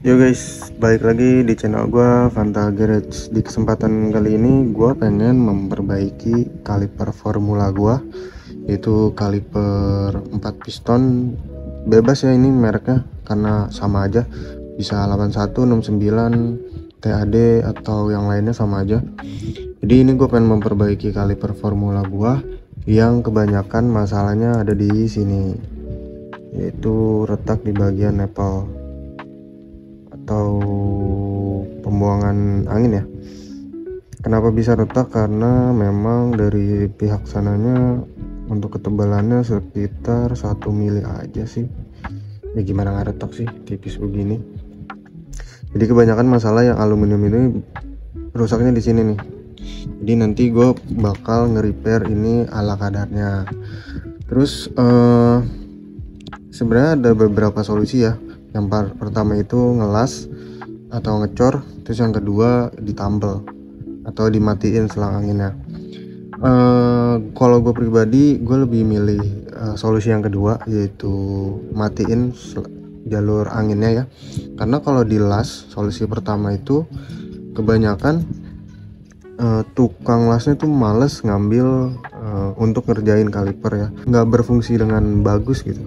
Yo guys, balik lagi di channel gua Fanta Garage. Di kesempatan kali ini gua pengen memperbaiki kaliper formula gua, yaitu kaliper 4 piston. Bebas ya ini mereknya karena sama aja, bisa 81, 69, TAD atau yang lainnya sama aja. Jadi ini gue pengen memperbaiki kaliper formula gua yang kebanyakan masalahnya ada di sini, yaitu retak di bagian nepal atau pembuangan angin ya. Kenapa bisa retak? Karena memang dari pihak sananya untuk ketebalannya sekitar 1 mili aja sih. Ya gimana nggak retak sih, tipis begini. Jadi kebanyakan masalah yang aluminium ini rusaknya di sini nih. Jadi nanti gue bakal nge-repair ini ala kadarnya. Terus sebenarnya ada beberapa solusi ya. Yang pertama itu ngelas atau ngecor, terus yang kedua ditambel atau dimatiin selang anginnya. Kalau gue pribadi, gue lebih milih solusi yang kedua, yaitu matiin jalur anginnya ya. Karena kalau dilas, solusi pertama itu kebanyakan tukang lasnya tuh males ngambil untuk ngerjain kaliper ya, nggak berfungsi dengan bagus gitu,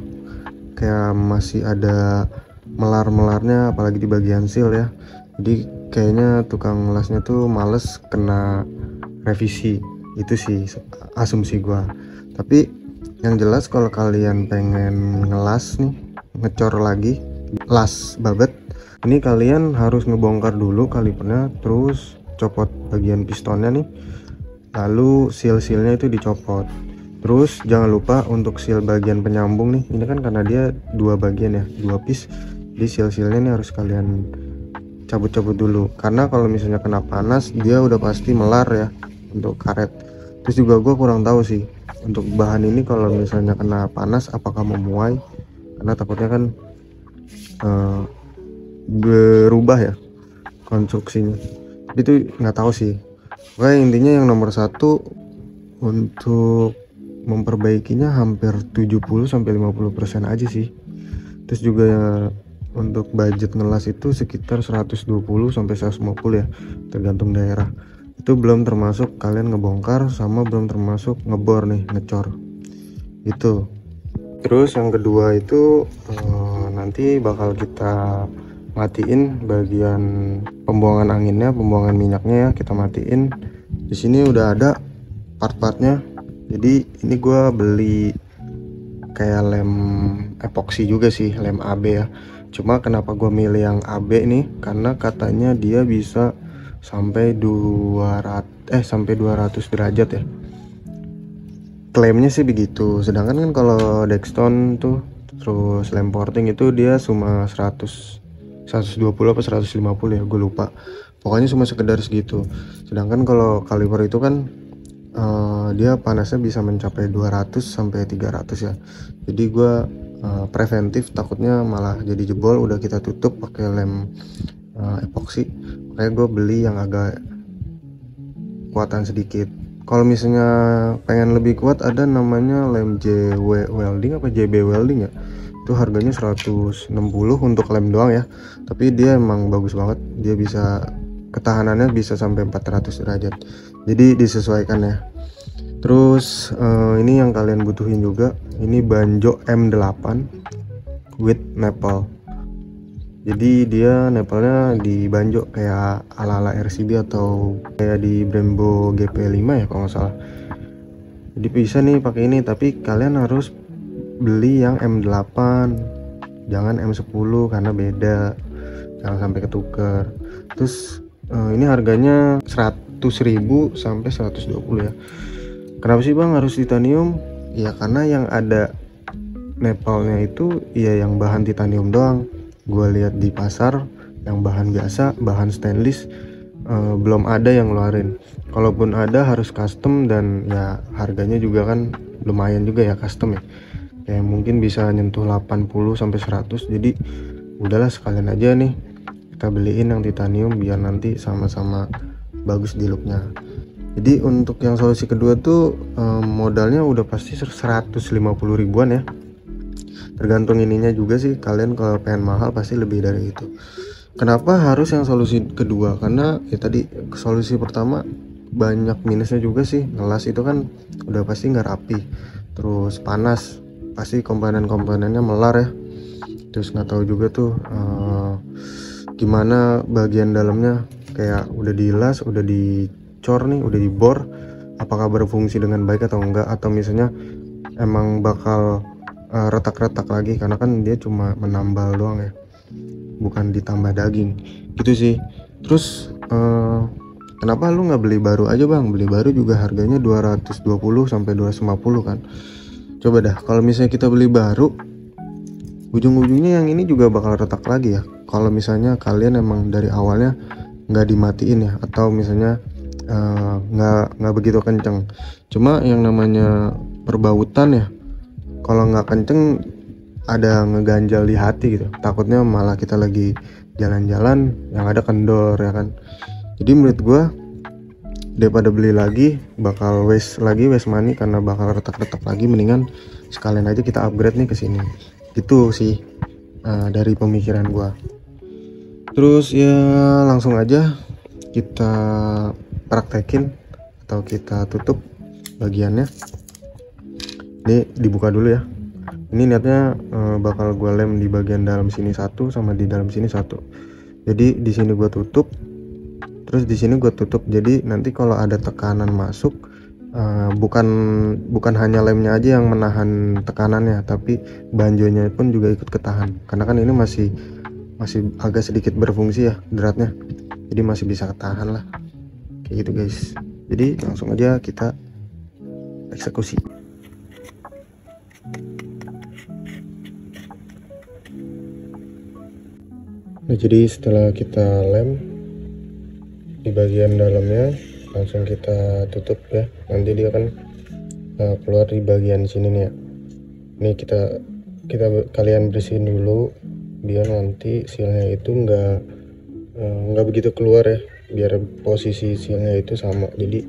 kayak masih ada melar-melarnya apalagi di bagian seal ya. Jadi kayaknya tukang lasnya tuh males kena revisi, itu sih asumsi gua. Tapi yang jelas kalau kalian pengen ngelas nih, ngecor lagi, las babet, ini kalian harus ngebongkar dulu kalipernya, terus copot bagian pistonnya nih, lalu seal-sealnya itu dicopot. Terus jangan lupa untuk seal bagian penyambung nih, ini kan karena dia dua bagian ya, dua piece, jadi seal-sealnya ini harus kalian cabut-cabut dulu, karena kalau misalnya kena panas dia udah pasti melar ya untuk karet. Terus juga gue kurang tahu sih untuk bahan ini kalau misalnya kena panas apakah memuai, karena takutnya kan berubah ya konstruksinya. Tapi itu nggak tahu sih. Pokoknya intinya yang nomor satu untuk memperbaikinya hampir 70-50% aja sih. Terus juga ya, untuk budget ngelas itu sekitar 120-150 ya, tergantung daerah. Itu belum termasuk kalian ngebongkar, sama belum termasuk ngebor nih, ngecor itu. Terus yang kedua itu nanti bakal kita matiin bagian pembuangan anginnya, pembuangan minyaknya ya, kita matiin. Di sini udah ada part-partnya. Jadi ini gua beli kayak lem epoksi juga sih, lem AB ya. Cuma kenapa gue milih yang AB nih, karena katanya dia bisa sampai 200 derajat ya, klaimnya sih begitu. Sedangkan kan kalau Dexton tuh, terus lem porting itu dia cuma 120 apa 150 ya, gue lupa, pokoknya cuma sekedar segitu. Sedangkan kalau kaliper itu kan dia panasnya bisa mencapai 200 sampai 300 ya. Jadi gue preventif, takutnya malah jadi jebol. Udah kita tutup pakai lem epoksi, kayak gue beli yang agak kuatan sedikit. Kalau misalnya pengen lebih kuat, ada namanya lem JW welding apa JB welding ya, itu harganya 160 untuk lem doang ya, tapi dia emang bagus banget. Dia bisa ketahanannya bisa sampai 400 derajat, jadi disesuaikan ya. Terus ini yang kalian butuhin juga, ini banjo M8 with maple. Jadi dia nepalnya di banjo kayak ala-ala RCB atau kayak di Brembo GP5 ya kalau nggak salah. Jadi bisa nih pakai ini, tapi kalian harus beli yang M8, jangan M10 karena beda, jangan sampai ketuker. Terus ini harganya 100.000 sampai 120 ya. Kenapa sih bang harus titanium? Ya karena yang ada nepalnya itu ya yang bahan titanium doang. Gue lihat di pasar yang bahan biasa, bahan stainless belum ada yang ngeluarin. Kalaupun ada harus custom, dan ya harganya juga kan lumayan juga ya custom ya. Kayak mungkin bisa nyentuh 80 sampai 100. Jadi udahlah sekalian aja nih kita beliin yang titanium biar nanti sama-sama bagus di looknya. Jadi untuk yang solusi kedua tuh modalnya udah pasti 150 ribuan ya, tergantung ininya juga sih. Kalian kalau pengen mahal pasti lebih dari itu. Kenapa harus yang solusi kedua? Karena ya tadi solusi pertama banyak minusnya juga sih. Ngelas itu kan udah pasti nggak rapi, terus panas, pasti komponen-komponennya melar ya. Terus nggak tahu juga tuh gimana bagian dalamnya, kayak udah dilas, udah dicor nih, udah dibor, apakah berfungsi dengan baik atau enggak, atau misalnya emang bakal retak-retak lagi, karena kan dia cuma menambal doang ya, bukan ditambah daging gitu sih. Terus kenapa lu nggak beli baru aja bang? Beli baru juga harganya 220 sampai 250 kan. Coba dah kalau misalnya kita beli baru, ujung-ujungnya yang ini juga bakal retak lagi ya, kalau misalnya kalian emang dari awalnya nggak dimatiin ya, atau misalnya nggak begitu kenceng. Cuma yang namanya perbautan ya, kalau nggak kenceng ada ngeganjal di hati gitu, takutnya malah kita lagi jalan-jalan yang ada kendor ya kan. Jadi menurut gua daripada beli lagi bakal waste money karena bakal retak-retak lagi, mendingan sekalian aja kita upgrade nih ke sini. Itu sih dari pemikiran gua. Terus ya langsung aja kita praktekin atau kita tutup bagiannya. Ini dibuka dulu ya. Ini niatnya bakal gue lem di bagian dalam sini satu, sama di dalam sini satu. Jadi di sini gue tutup, terus di sini gue tutup. Jadi nanti kalau ada tekanan masuk, bukan hanya lemnya aja yang menahan tekanannya, tapi banjonya pun juga ikut ketahan. Karena kan ini masih agak sedikit berfungsi ya dratnya, jadi masih bisa ketahan lah, kayak gitu guys. Jadi langsung aja kita eksekusi. Nah, jadi setelah kita lem di bagian dalamnya, langsung kita tutup ya. Nanti dia kan keluar di bagian sini nih ya. Ini kalian bersihin dulu biar nanti sealnya itu nggak begitu keluar ya, biar posisi sealnya itu sama, jadi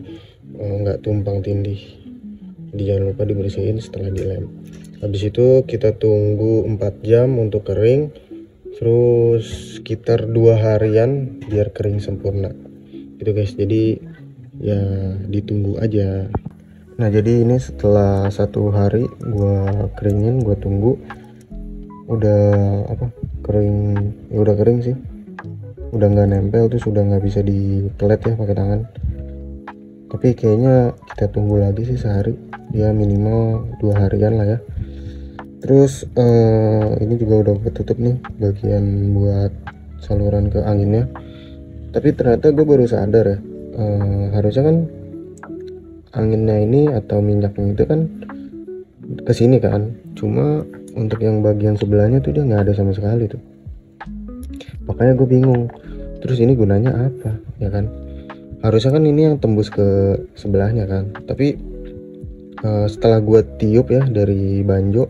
nggak tumpang tindih. Jadi jangan lupa dibersihin setelah dilem. Habis itu kita tunggu 4 jam untuk kering, terus sekitar 2 harian biar kering sempurna gitu guys. Jadi ya ditunggu aja. Nah jadi ini setelah 1 hari gua keringin, gua tunggu, udah kering ya, udah kering sih, udah nggak nempel, tuh sudah nggak bisa dipelet ya pakai tangan. Tapi kayaknya kita tunggu lagi sih sehari, ya minimal 2 harian lah ya. Terus ini juga udah ketutup nih bagian buat saluran ke anginnya. Tapi ternyata gue baru sadar ya, harusnya kan anginnya ini atau minyaknya itu kan kesini kan, cuma untuk yang bagian sebelahnya tuh dia nggak ada sama sekali tuh. Makanya gue bingung, terus ini gunanya apa ya kan? Harusnya kan ini yang tembus ke sebelahnya kan. Tapi setelah gue tiup ya dari banjo,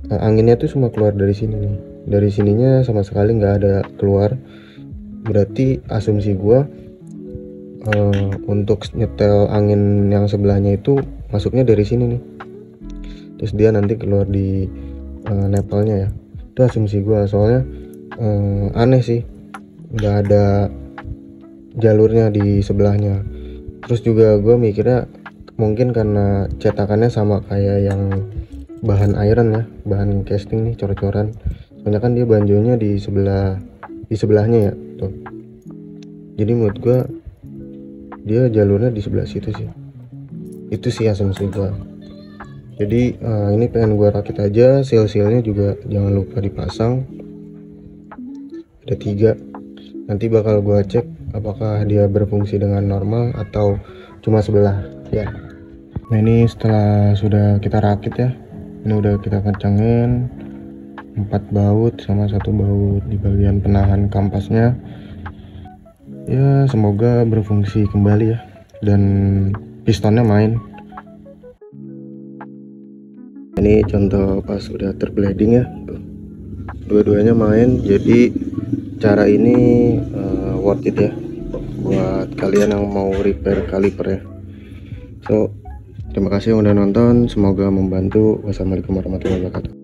anginnya tuh cuma keluar dari sini nih, dari sininya sama sekali nggak ada keluar. Berarti asumsi gua untuk nyetel angin yang sebelahnya itu masuknya dari sini nih, terus dia nanti keluar di nepalnya ya. Itu asumsi gua, soalnya aneh sih nggak ada jalurnya di sebelahnya. Terus juga gua mikirnya mungkin karena cetakannya sama kayak yang bahan iron ya, bahan casting nih, cor-coran. Soalnya kan dia banjonya di sebelahnya ya tuh. Jadi menurut gua dia jalurnya di sebelah situ sih. Itu sih asumsi gua. Jadi ini pengen gua rakit aja. Seal-sealnya juga jangan lupa dipasang, ada 3. Nanti bakal gua cek apakah dia berfungsi dengan normal atau cuma sebelah ya. Nah ini setelah sudah kita rakit ya, ini udah kita kencangin 4 baut sama 1 baut di bagian penahan kampasnya ya. Semoga berfungsi kembali ya, dan pistonnya main. Ini contoh pas udah terblading ya, dua-duanya main. Jadi cara ini worth it ya buat kalian yang mau repair kaliper ya. So terima kasih yang udah nonton, semoga membantu. Wassalamualaikum warahmatullahi wabarakatuh.